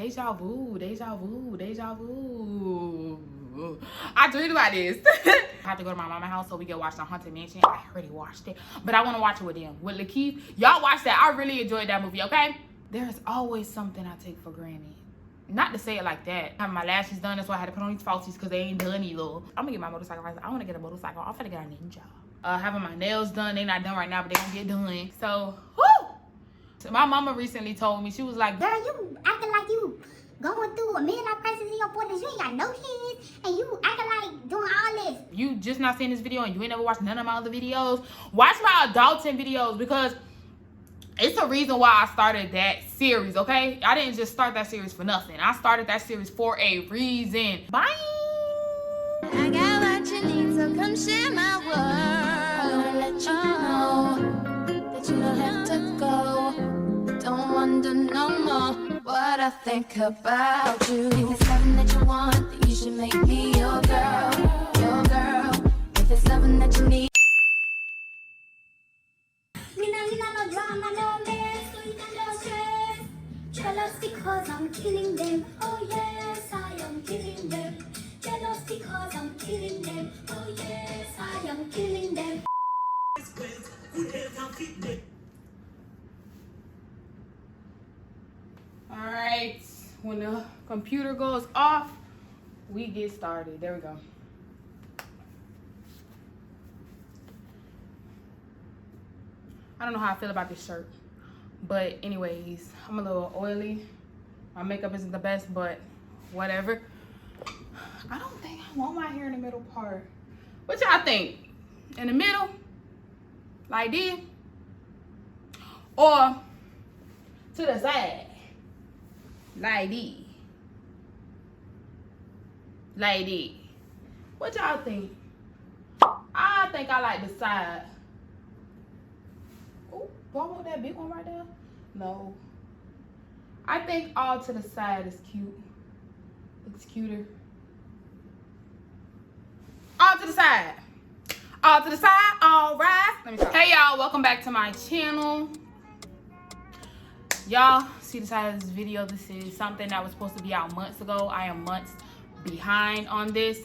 Deja vu, deja vu, deja vu. I dreamed about this. I have to go to my mama's house so we can watch the Haunted Mansion. I already watched it, but I want to watch it with them. With Lakeith, y'all watch that. I really enjoyed that movie, okay? There's always something I take for granted. Not to say it like that. I have my lashes done, that's why I had to put on these falsies because they ain't done either. I'm gonna get my motorcycle license. I want to get a motorcycle. I'm finna get a ninja. Having my nails done. They not done right now, but they gonna get done. So, whoo! So my mama recently told me, she was like, girl, you acting like you going through a midlife crisis in your 40s. You ain't got no kids, and you acting like doing all this. You just not seeing this video and you ain't never watched none of my other videos. Watch my adulting videos because it's a reason why I started that series, okay? I didn't just start that series for nothing. I started that series for a reason. Bye! I got what you need, so come share my world. I wanna let you know that you don't have to go. Don't wonder no more what I think about you. If it's something that you want, then you should make me your girl, your girl. If it's something that you need. No drama, no mess, so you got no stress. Jealous because I'm killing them. Oh yes, I am killing them. Jealous because I'm killing them. Oh yes, I am killing them. Alright, when the computer goes off, we get started. There we go. I don't know how I feel about this shirt, but anyways, I'm a little oily. My makeup isn't the best, but whatever. I don't think I want my hair in the middle part. What y'all think? In the middle? Like this? Or to the side? Like this? Like this? What y'all think? I think I like the side. Oh, do I want that big one right there? No. I think all to the side is cute. Looks cuter. All to the side. All to the side. All right. Let me stop. Hey, y'all. Welcome back to my channel. Y'all see the title of this video. This is something that was supposed to be out months ago. I am months behind on this.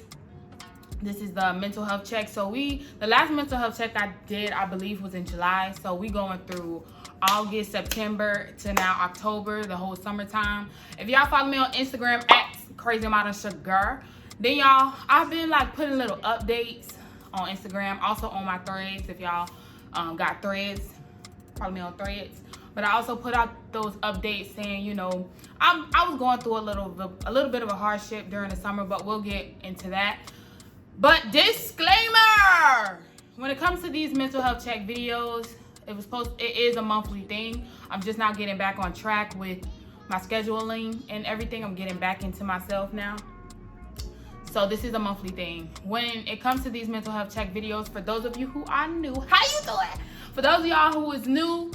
This is the mental health check. So the last mental health check I did, I believe, was in July. So we going through August, September to now October, the whole summertime. If y'all follow me on Instagram at Crazy Modern Sugar, then y'all, I've been like putting little updates on Instagram, also on my threads. If y'all got threads, follow me on threads. But I also put out those updates saying, you know, I was going through a little bit of a hardship during the summer, but we'll get into that. But disclaimer, when it comes to these mental health check videos, it is a monthly thing. I'm just now getting back on track with my scheduling and everything. I'm getting back into myself now. So this is a monthly thing. When it comes to these mental health check videos, for those of you who are new, how you doing? For those of y'all who is new,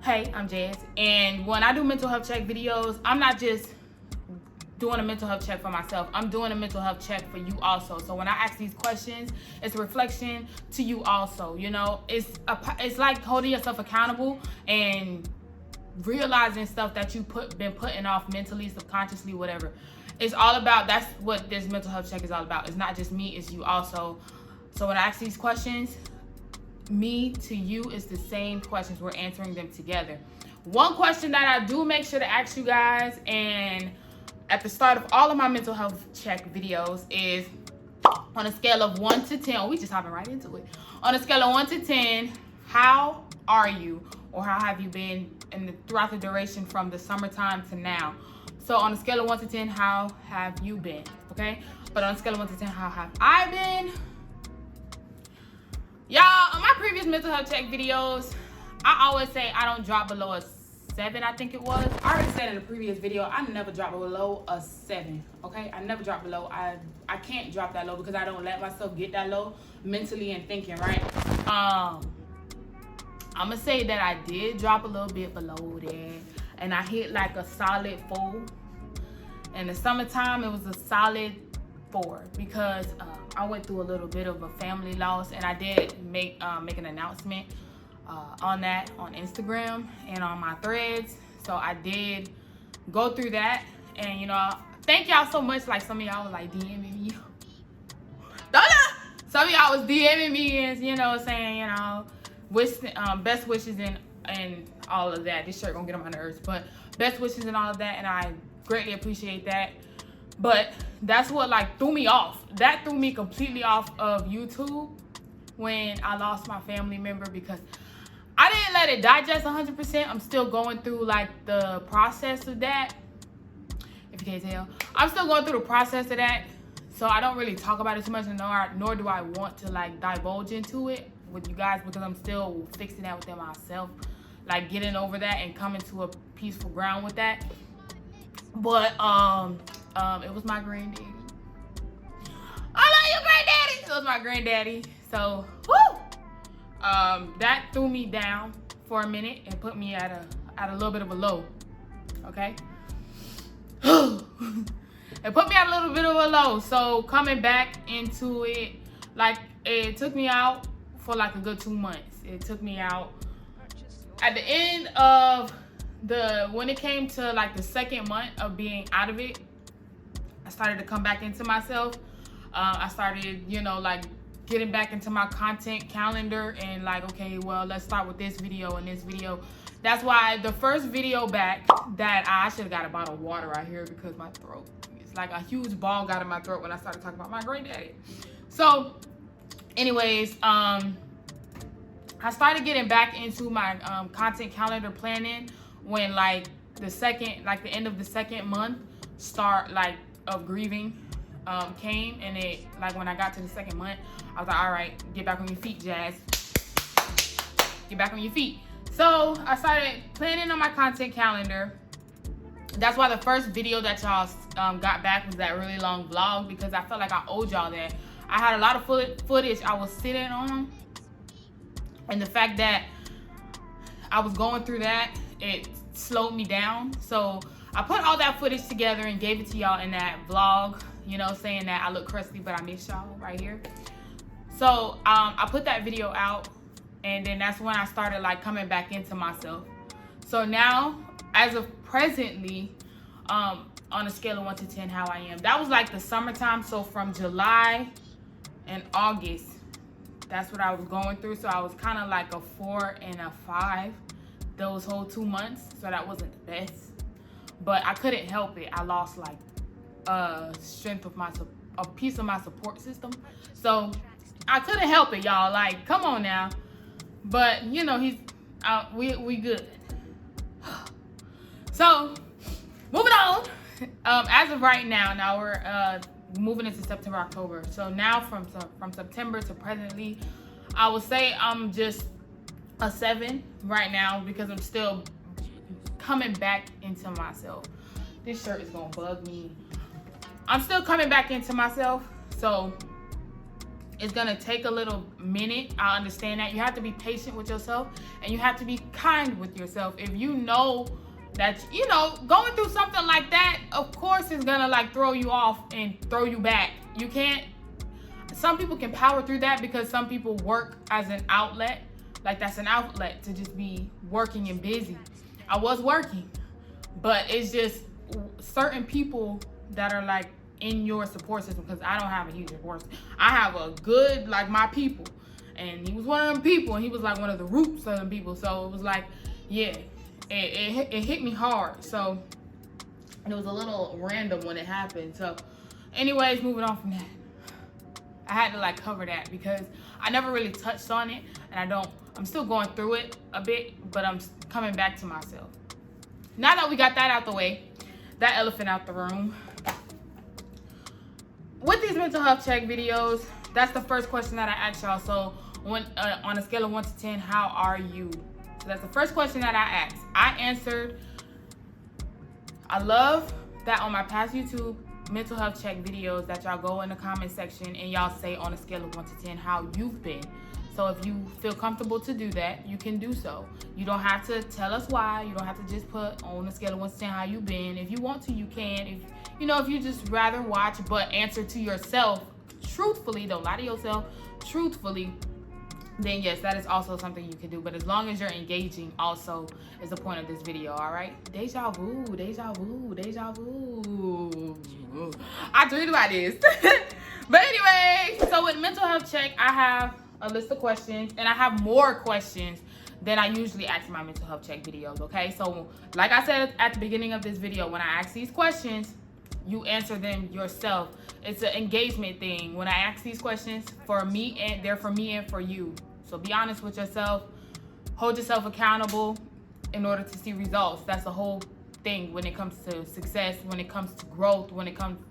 hey, I'm Jazz. And when I do mental health check videos, I'm not just doing a mental health check for myself. I'm doing a mental health check for you also. So when I ask these questions, it's a reflection to you also. You know, it's like holding yourself accountable and realizing stuff that you been putting off mentally, subconsciously, whatever. It's all about, that's what this mental health check is all about. It's not just me, it's you also. So when I ask these questions, me to you is the same questions. We're answering them together. One question that I do make sure to ask you guys, and at the start of all of my mental health check videos, is on a scale of 1 to 10, we just hopping right into it. On a scale of 1 to 10, how are you, or how have you been throughout the duration from the summertime to now? So on a scale of 1 to 10, how have you been? Okay? But on a scale of 1 to 10, how have I been? Y'all, on my previous mental health check videos, I always say I don't drop below a 7, I think it was. I already said in the previous video, I never drop below a 7, okay? I never drop below. I can't drop that low because I don't let myself get that low mentally and thinking, right? I'm gonna say that I did drop a little bit below that, and I hit like a solid 4. In the summertime, it was a solid 4 because I went through a little bit of a family loss, and I did make an announcement on that on Instagram and on my threads. So I did, go through that. And, you know, thank y'all so much. Like, some of y'all was like DMing me. Some of y'all was DMing me and, you know, saying, you know, best wishes and all of that. This shirt gonna get on my nerves, but best wishes and all of that, and I greatly appreciate that. But that's what like threw me off. That threw me completely off of YouTube when I lost my family member, because I didn't let it digest 100%. I'm still going through like the process of that. If you can't tell, I'm still going through the process of that. So I don't really talk about it too much, nor do I want to like divulge into it with you guys, because I'm still fixing that within myself, like getting over that and coming to a peaceful ground with that. But it was my granddaddy. I love you, granddaddy. It was my granddaddy. So woo, that threw me down for a minute and put me at a little bit of a low. Okay. It put me at a little bit of a low. So coming back into it, like it took me out for like a good 2 months. It took me out at the end of when it came to like the second month of being out of it, I started to come back into myself. I started, you know, like getting back into my content calendar and like, okay, well, let's start with this video and this video. That's why the first video back that I should have got a bottle of water right here, because my throat, it's like a huge ball got in my throat when I started talking about my granddaddy. So anyways, I started getting back into my content calendar planning when like the end of the second month of grieving came, and it like when I got to the second month, I was like, all right, get back on your feet, Jazz. Get back on your feet. So I started planning on my content calendar. That's why the first video that y'all got back was that really long vlog, because I felt like I owed y'all that. I had a lot of footage I was sitting on, and the fact that I was going through that, it slowed me down. So I put all that footage together and gave it to y'all in that vlog, you know, saying that I look crusty, but I miss y'all right here. So I put that video out, and then that's when I started like coming back into myself. So now, as of presently, on a scale of 1 to 10, how I am. That was like the summertime. So from July and August, that's what I was going through. So I was kind of like a 4 and a 5 those whole 2 months. So that wasn't the best, but I couldn't help it. I lost like strength of a piece of my support system. So I couldn't help it, y'all. Like, come on now. But you know, we good. So moving on. As of right now we're moving into September, October. So now from September to presently, I would say I'm just a 7 right now, because I'm still coming back into myself. This shirt is gonna bug me. I'm still coming back into myself, so it's gonna take a little minute. I understand that. You have to be patient with yourself, and you have to be kind with yourself. If you know that, you know, going through something like that, of course it's gonna like throw you off and throw you back. You can't, some people can power through that, because some people work as an outlet. Like, that's an outlet to just be working and busy. I was working, but it's just certain people that are like in your support system, because I don't have a huge support system. I have a good, like, my people, and he was one of them people, and he was like one of the roots of them people. So it was like, yeah, it hit me hard. So it was a little random when it happened. So anyways, moving on from that, I had to like cover that, because I never really touched on it, and I'm still going through it a bit, but I'm coming back to myself. Now that we got that out the way, that elephant out the room, with these mental health check videos, that's the first question that I asked y'all. So when, on a scale of 1 to 10, how are you? So that's the first question that I asked. I answered, I love that on my past YouTube mental health check videos that y'all go in the comment section and y'all say on a scale of 1 to 10 how you've been. So if you feel comfortable to do that, you can do so. You don't have to tell us why. You don't have to just put on a scale of 1 to 10 how you've been. If you want to, you can. If you just rather watch, but answer to yourself truthfully, don't lie to yourself, truthfully, then yes, that is also something you can do. But as long as you're engaging also is the point of this video, all right? Deja vu, deja vu, deja vu. I dreamed about this. But anyway, so with mental health check, I have a list of questions, and I have more questions than I usually ask in my mental health check videos, okay? So like I said at the beginning of this video, when I ask these questions, you answer them yourself. It's an engagement thing. When I ask these questions, for me, and they're for me and for you. So be honest with yourself, hold yourself accountable in order to see results. That's the whole thing when it comes to success, when it comes to growth,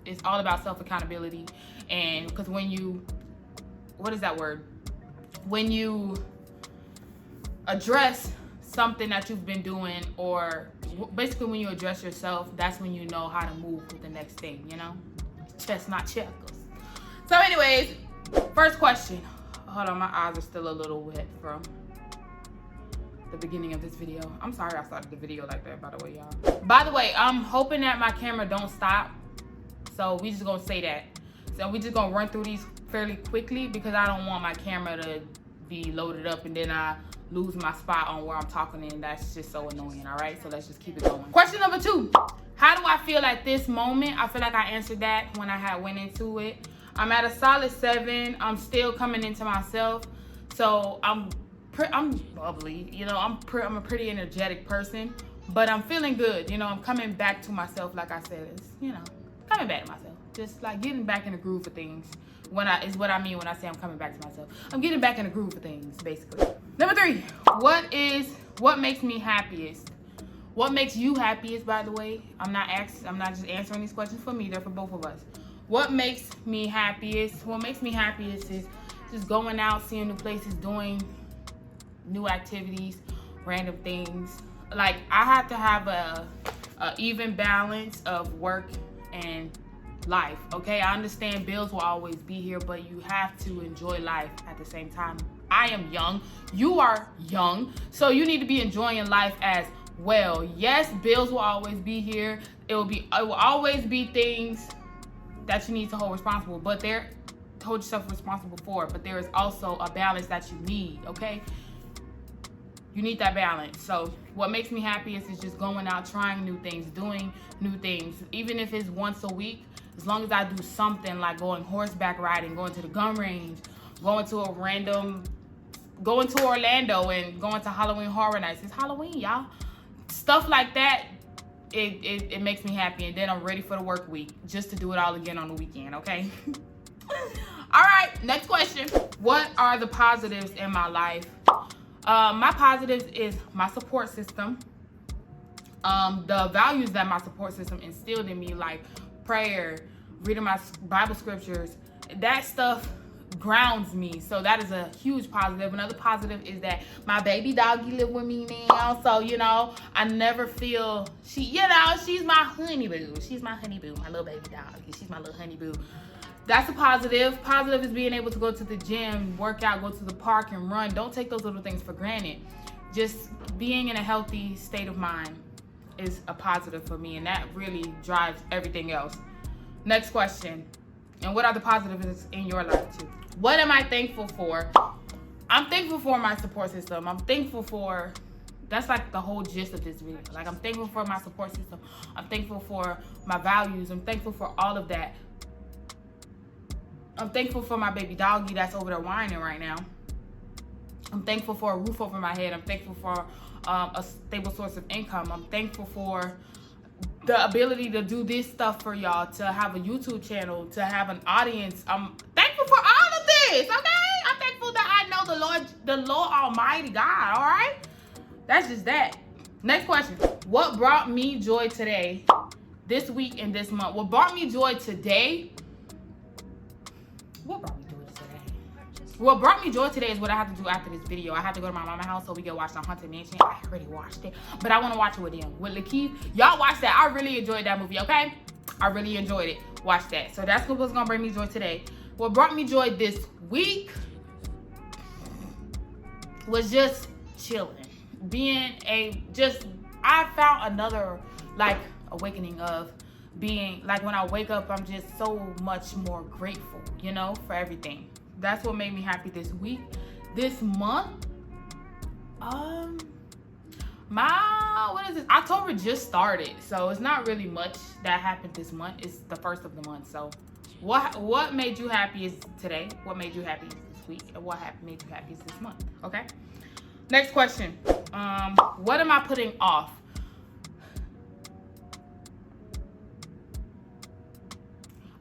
it's all about self-accountability. And because when you, what is that word? When you address something that you've been doing, or basically when you address yourself, that's when you know how to move with the next thing, you know? Chestnut checkers. So anyways, first question. Hold on, my eyes are still a little wet from the beginning of this video. I'm sorry I started the video like that, by the way, y'all. By the way, I'm hoping that my camera don't stop. So we just gonna say that. So we just gonna run through these fairly quickly because I don't want my camera to be loaded up and then I lose my spot on where I'm talking, and that's just so annoying. All right, so let's just keep it going. Question number 2. How do I feel at this moment? I feel like I answered that when I went into it. I'm at a solid 7. I'm still coming into myself. So I'm bubbly, you know, I'm a pretty energetic person, but I'm feeling good. You know, I'm coming back to myself, like I said, it's, you know, coming back to myself. Just like getting back in the groove of things. Is what I mean when I say I'm coming back to myself. I'm getting back in the groove of things, basically. Number 3, what makes me happiest? What makes you happiest, by the way? I'm not just answering these questions for me, they're for both of us. What makes me happiest? What makes me happiest is just going out, seeing new places, doing new activities, random things. Like, I have to have a even balance of work and life, okay? I understand bills will always be here, but you have to enjoy life at the same time. I am young, you are young, so you need to be enjoying life as well. Yes, bills will always be here. It will always be things that you need to hold responsible, but hold yourself responsible for. But there is also a balance that you need, okay? You need that balance. So what makes me happiest is just going out, trying new things, doing new things, even if it's once a week. As long as I do something like going horseback riding, going to the gun range, going to Orlando and going to Halloween Horror Nights. It's Halloween, y'all. Stuff like that, it makes me happy. And then I'm ready for the work week just to do it all again on the weekend, okay? All right, next question. What are the positives in my life? My positives is my support system. The values that my support system instilled in me, like prayer, reading my Bible scriptures, that stuff grounds me. So that is a huge positive. Another positive is that my baby doggy live with me now. So, you know, I never feel, she's my honey boo. She's my honey boo, my little baby doggy. She's my little honey boo. That's a positive. Positive is being able to go to the gym, work out, go to the park and run. Don't take those little things for granted. Just being in a healthy state of mind is a positive for me, and that really drives everything else. Next question. And what are the positives in your life too? What am I thankful for? I'm thankful for my support system. I'm thankful for, that's like the whole gist of this video. Like, I'm thankful for my support system. I'm thankful for my values. I'm thankful for all of that. I'm thankful for my baby doggy that's over there whining right now. I'm thankful for a roof over my head. I'm thankful for a stable source of income. I'm thankful for the ability to do this stuff for y'all, to have a YouTube channel, to have an audience. I'm thankful for all of this, okay? I'm thankful that I know the Lord Almighty God, all right? That's just that. Next question. What brought me joy today, this week, and this month? What brought me joy today? What brought me joy today? What brought me joy today is what I have to do after this video. I have to go to my mama's house so we can watch the Haunted Mansion. I already watched it, but I want to watch it with them. With Lakeith. Y'all watch that. I really enjoyed that movie, okay? I really enjoyed it. Watch that. So that's what's going to bring me joy today. What brought me joy this week was just chilling. I found another, like, awakening of being, like, when I wake up, I'm just so much more grateful, you know, for everything. That's what made me happy this week. this month, what is this? October just started, so it's not really much that happened this month. It's the first of the month. So what made you happy is today? What made you happy this week? And what made you happy is this month? Okay. Next question. What am I putting off?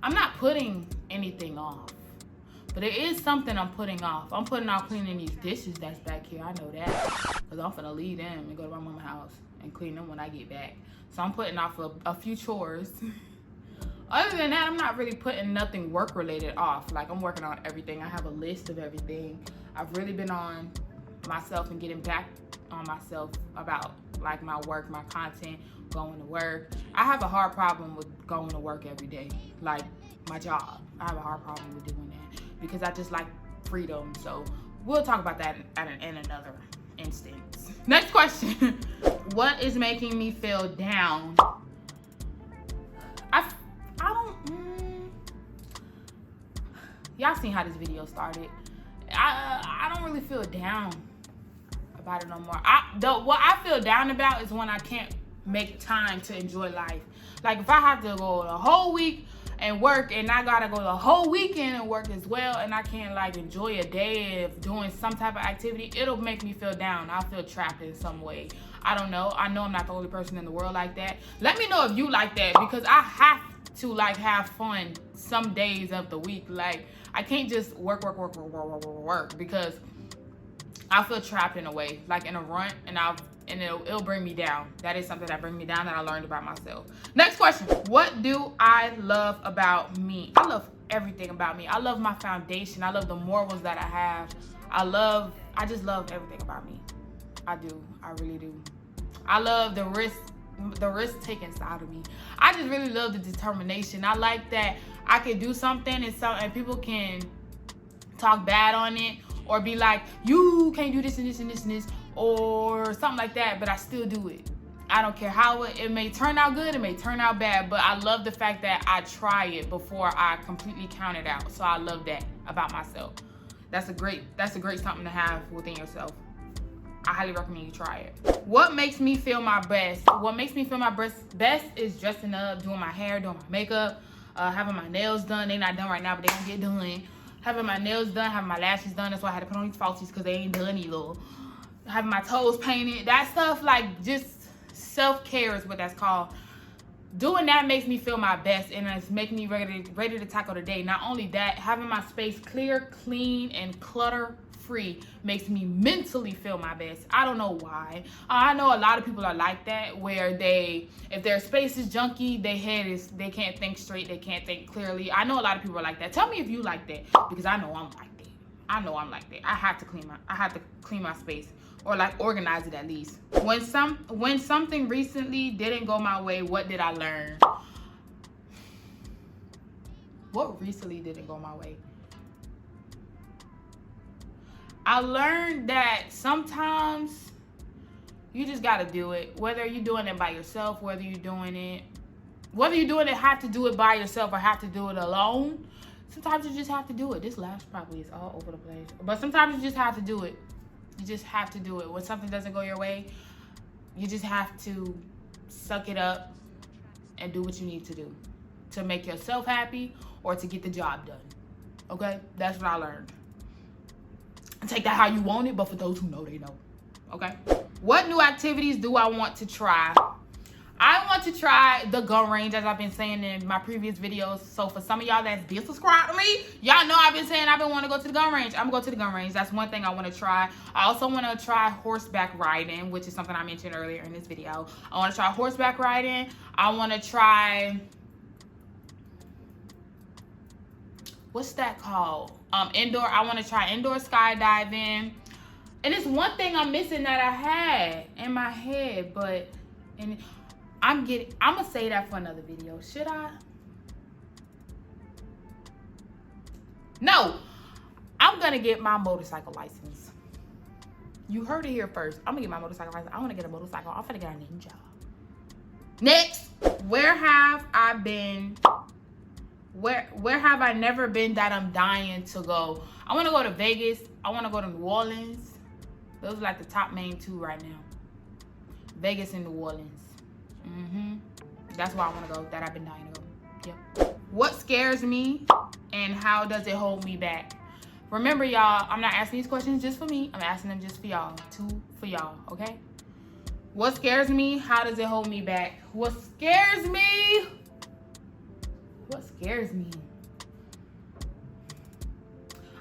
I'm not putting anything off, but it is something I'm putting off. I'm putting off cleaning these dishes that's back here. I know that, because I'm finna leave them and go to my mama's house and clean them when I get back. So I'm putting off a few chores. Other than that, I'm not really putting nothing work related off. Like, I'm working on everything. I have a list of everything. I've really been on myself and getting back on myself about like my work, my content, going to work. I have a hard problem with going to work every day, like my job. I have a hard problem with doing that because I just like freedom. So we'll talk about that in another instance. Next question. What is making me feel down? I don't y'all seen how this video started. I don't really feel down about it no more. What I feel down about is when I can't make time to enjoy life. Like, if I have to go the whole week and work, and I gotta go the whole weekend and work as well, and I can't like enjoy a day of doing some type of activity, it'll make me feel down. I'll feel trapped in some way. I don't know. I know I'm not the only person in the world like that. Let me know if you like that, because I have to like have fun some days of the week. Like, I can't just work, because I feel trapped in a way, like in a rut, and it'll bring me down. That is something that brings me down that I learned about myself. Next question. What do I love about me? I love everything about me. I love my foundation. I love the morals that I have. I just love everything about me. I do. I really do. I love the risk taking side of me. I just really love the determination. I like that I can do something and people can talk bad on it, or be like, you can't do this and this and this and this, or something like that, but I still do it. I don't care how it may turn out good, it may turn out bad, but I love the fact that I try it before I completely count it out. So I love that about myself. That's a great something to have within yourself. I highly recommend you try it. What makes me feel my best? What makes me feel my best is dressing up, doing my hair, doing my makeup, having my nails done. They're not done right now, but they're gonna get done. Having my nails done, having my lashes done. That's why I had to put on these falsies, because they ain't done either. Having my toes painted. That stuff, like, just self-care is what that's called. Doing that makes me feel my best, and it's making me ready to tackle the day. Not only that, having my space clear, clean, and clutter-free makes me mentally feel my best. I don't know why. I know a lot of people are like that, where if their space is junky, they can't think straight, they can't think clearly. I know a lot of people are like that. Tell me if you like that, because I know I'm like that. I have to clean my space, or like organize it at least. When something recently didn't go my way, what did I learn? What recently didn't go my way? I learned that sometimes you just gotta do it. Whether you're doing it by yourself, whether you're doing it have to do it by yourself or have to do it alone. Sometimes you just have to do it. This lash probably is all over the place, but sometimes you just have to do it. You just have to do it. When something doesn't go your way, you just have to suck it up and do what you need to do to make yourself happy or to get the job done. Okay? That's what I learned. Take that how you want it, but for those who know, they know. Okay? What new activities do I want to try? I want to try the gun range, as I've been saying in my previous videos. So for some of y'all that's been subscribed to me, y'all know I've been saying I've been wanting to go to the gun range. I'm gonna go to the gun range. That's one thing I want to try. I also want to try horseback riding, which is something I mentioned earlier in this video. I want to try horseback riding. I want to try, what's that called? Indoor. I want to try indoor skydiving. And it's one thing I'm missing that I had in my head, but I'm gonna say that for another video. Should I? No, I'm gonna get my motorcycle license. You heard it here first. I'm gonna get my motorcycle license. I wanna get a motorcycle. I'm gonna get a ninja. Next, where have I been Where have I never been that I'm dying to go? I want to go to Vegas. I want to go to New Orleans. Those are like the top main two right now. Vegas and New Orleans. That's where I want to go, that I've been dying to go. Yep. What scares me and how does it hold me back? Remember, y'all, I'm not asking these questions just for me. I'm asking them just for y'all. Two for y'all, okay? What scares me? How does it hold me back? What scares me? What scares me?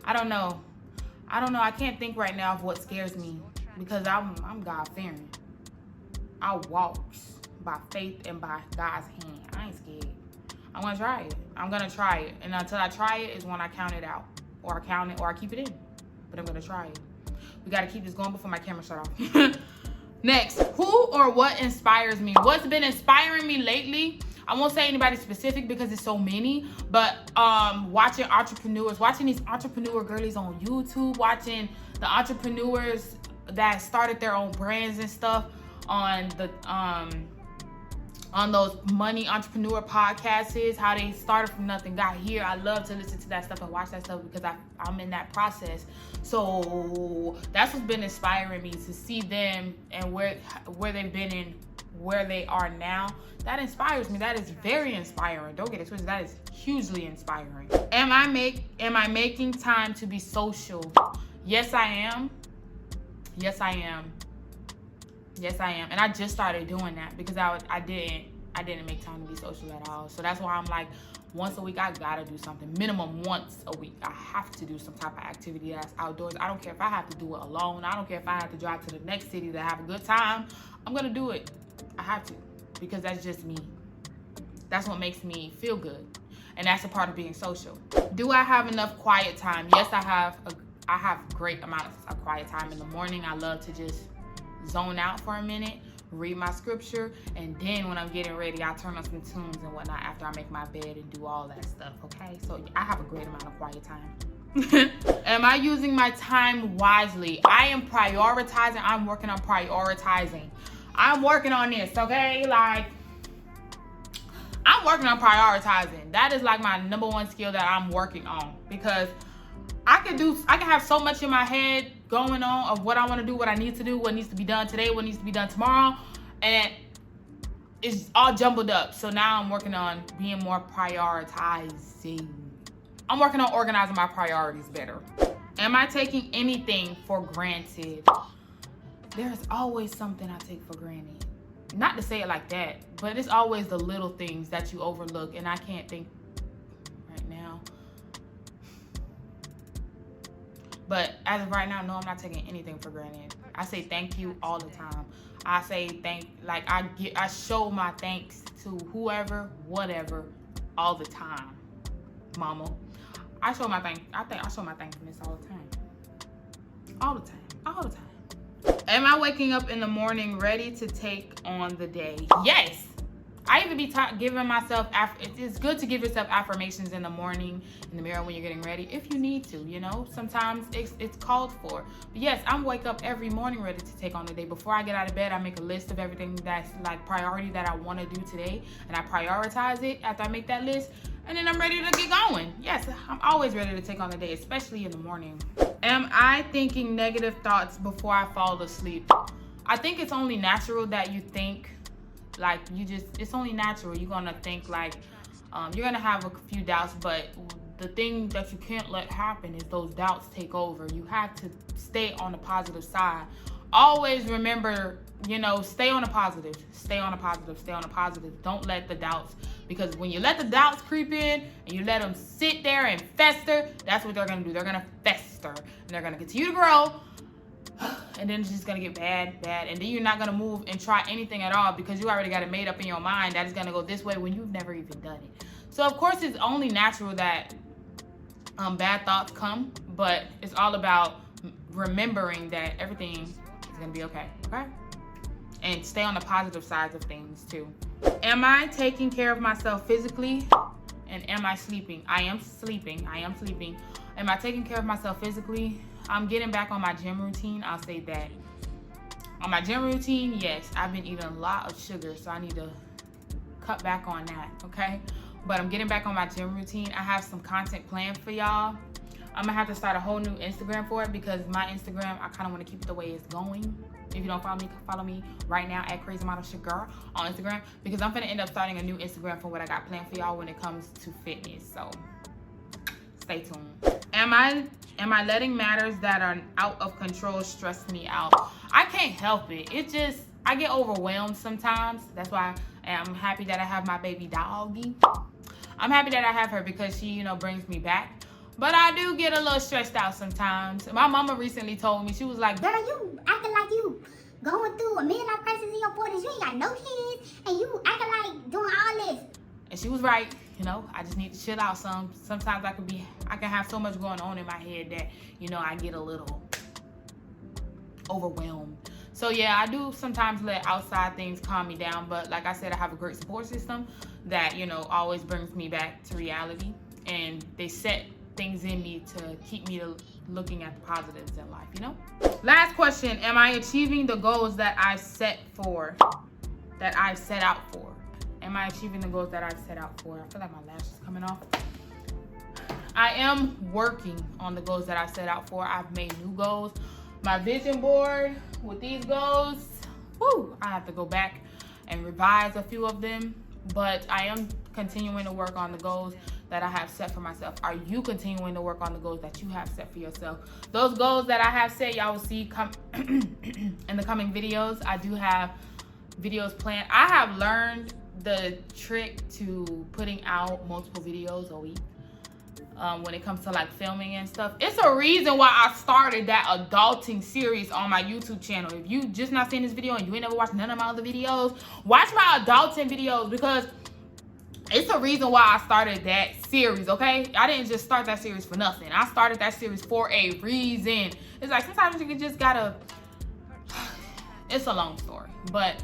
I don't know. I can't think right now of what scares me because I'm God-fearing. I walk by faith and by God's hand. I ain't scared. I'm gonna try it. I'm gonna try it. And until I try it is when I count it out. Or I count it or I keep it in. But I'm gonna try it. We gotta keep this going before my camera shut off. Next, who or what inspires me? What's been inspiring me lately? I won't say anybody specific because it's so many, but watching entrepreneurs, watching these entrepreneur girlies on YouTube, watching the entrepreneurs that started their own brands and stuff on the on those money entrepreneur podcasts, how they started from nothing, got here. I love to listen to that stuff and watch that stuff because I'm in that process. So that's what's been inspiring me, to see them and where they've been and where they are now. That inspires me. That is very inspiring. Don't get it twisted. That is hugely inspiring. Am I making time to be social? Yes, I am. Yes, I am. Yes, I am. And I just started doing that because I didn't make time to be social at all. So that's why I'm like, once a week, I gotta do something. Minimum once a week, I have to do some type of activity that's outdoors. I don't care if I have to do it alone. I don't care if I have to drive to the next city to have a good time. I'm gonna do it. I have to, because that's just me. That's what makes me feel good. And that's a part of being social. Do I have enough quiet time? Yes, I have. I have great amounts of quiet time in the morning. I love to just zone out for a minute, read my scripture, and then when I'm getting ready, I turn on some tunes and whatnot after I make my bed and do all that stuff, okay? So I have a great amount of quiet time. Am I using my time wisely? I am prioritizing. I'm working on prioritizing. I'm working on this, okay? Like, I'm working on prioritizing. That is like my number one skill that I'm working on, because I can have so much in my head going on of what I want to do, what I need to do, what needs to be done today, what needs to be done tomorrow, and it's all jumbled up. So now I'm working on being more prioritizing. I'm working on organizing my priorities better. Am I taking anything for granted? There's always something I take for granted. Not to say it like that, but it's always the little things that you overlook, and I can't think right now. But as of right now, no, I'm not taking anything for granted. I say thank you all the time. I say I show my thanks to whoever, whatever, all the time. Mama, I show my thankfulness all the time. All the time. All the time. Am I waking up in the morning ready to take on the day? Yes. I even be giving myself, it's good to give yourself affirmations in the morning, in the mirror when you're getting ready, if you need to, you know. Sometimes it's called for. But yes, I'm wake up every morning ready to take on the day. Before I get out of bed, I make a list of everything that's like priority that I want to do today, and I prioritize it after I make that list, and then I'm ready to get going. Yes, I'm always ready to take on the day, especially in the morning. Am I thinking negative thoughts before I fall asleep? I think it's only natural that you think, like, it's only natural. You're gonna think like, you're gonna have a few doubts, but the thing that you can't let happen is those doubts take over. You have to stay on the positive side. Always remember, you know, stay on the positive. Stay on the positive. Stay on the positive. Don't let the doubts, because when you let the doubts creep in and you let them sit there and fester, that's what they're gonna do. They're gonna fester and they're gonna continue to grow. And then it's just gonna get bad, and then you're not gonna move and try anything at all, because you already got it made up in your mind that it's gonna go this way when you've never even done it. So of course it's only natural that bad thoughts come, but it's all about remembering that everything is gonna be okay, and stay on the positive sides of things too. Am I taking care of myself physically, and am I sleeping? I am sleeping. Am I taking care of myself physically? I'm getting back on my gym routine. I'll say that. On my gym routine, yes, I've been eating a lot of sugar, so I need to cut back on that, okay? but I'm getting back on my gym routine. I have some content planned for y'all. I'm gonna have to start a whole new Instagram for it because my Instagram, I kind of want to keep it the way it's going. If you don't follow me right now at Crazy Model Shit Girl on Instagram, because I'm gonna end up starting a new Instagram for what I got planned for y'all when it comes to fitness. So stay tuned. Am I letting matters that are out of control stress me out? I can't help it. It just, I get overwhelmed sometimes. That's why I'm happy that I have my baby doggy. I'm happy that I have her because she, you know, brings me back. But I do get a little stressed out sometimes. My mama recently told me, she was like, Girl, you acting like you going through a midlife crisis in your 40s. You ain't got no kids, and you acting like doing all this. and she was right. You know, I just need to chill out some. Sometimes I can have so much going on in my head that, you know, I get a little overwhelmed. So yeah, I do sometimes let outside things calm me down. But like I said, I have a great support system that, you know, always brings me back to reality. And they set things in me to keep me looking at the positives in life, you know? Last question, am I achieving the goals that I've set out for? Am I achieving the goals that I've set out for? I feel like my lash is coming off. I am working on the goals that I've set out for. I've made new goals. My vision board with these goals, whoo, I have to go back and revise a few of them, but I am continuing to work on the goals that I have set for myself. Are you continuing to work on the goals that you have set for yourself? Those goals that I have set, y'all will see come in the coming videos. I do have videos planned. I have learned the trick to putting out multiple videos a week when it comes to like filming and stuff. It's a reason why I started that adulting series on my YouTube channel. If you just not seen this video and you ain't never watched none of my other videos, watch my adulting videos because it's a reason why I started that series, okay? I didn't just start that series for nothing. I started that series for a reason. It's like sometimes you just gotta, it's a long story. But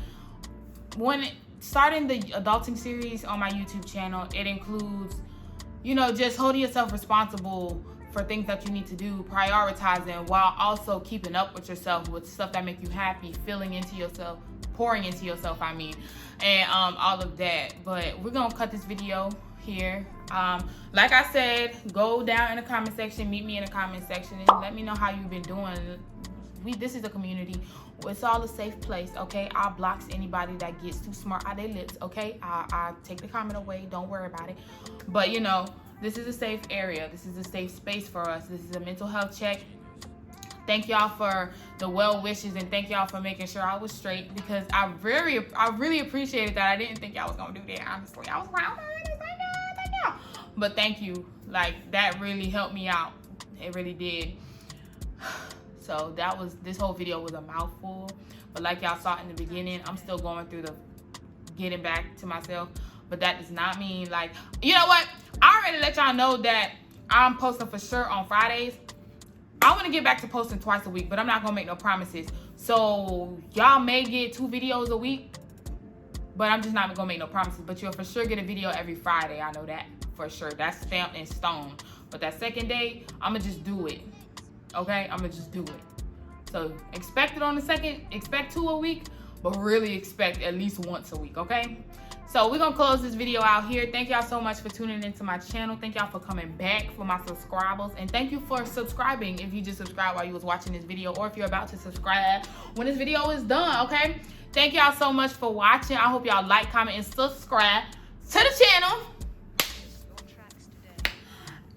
when starting the adulting series on my YouTube channel, it includes, you know, just holding yourself responsible for things that you need to do, prioritizing while also keeping up with yourself with stuff that make you happy, filling into yourself, pouring into yourself, I mean, and all of that. But we're gonna cut this video here. Like I said, go down in the comment section, meet me in the comment section, and let me know how you've been doing. This is a community. It's all a safe place, okay? I'll block anybody that gets too smart out their lips, okay? I'll take the comment away. Don't worry about it. But, you know, this is a safe area. This is a safe space for us. This is a mental health check. Thank y'all for the well wishes, and thank y'all for making sure I was straight, because I really appreciated that. I didn't think y'all was gonna do that, honestly. I was like, oh my goodness, thank y'all. But thank you. Like, that really helped me out. It really did. So this whole video was a mouthful. But like y'all saw in the beginning, I'm still going through the getting back to myself. But that does not mean, like, you know what? I already let y'all know that I'm posting for sure on Fridays. I want to get back to posting twice a week, but I'm not going to make no promises. So y'all may get 2 videos a week, but I'm just not going to make no promises. But you'll for sure get a video every Friday. I know that for sure. That's stamped in stone. But that second day, I'm going to just do it. Okay? I'm going to just do it. So expect it on the second. Expect 2 a week, but really expect at least once a week. Okay? So we're going to close this video out here. Thank y'all so much for tuning into my channel. Thank y'all for coming back, for my subscribers. And thank you for subscribing if you just subscribed while you was watching this video, or if you're about to subscribe when this video is done, okay? Thank y'all so much for watching. I hope y'all like, comment, and subscribe to the channel.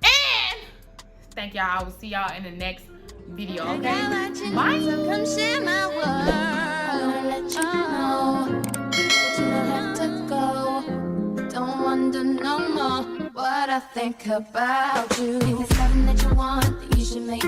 And thank y'all. I will see y'all in the next video, okay? Bye. So come share my world. I wanna let you know that you don't have to go. Don't wonder no more what I think about you. If it's something that you want, then you should make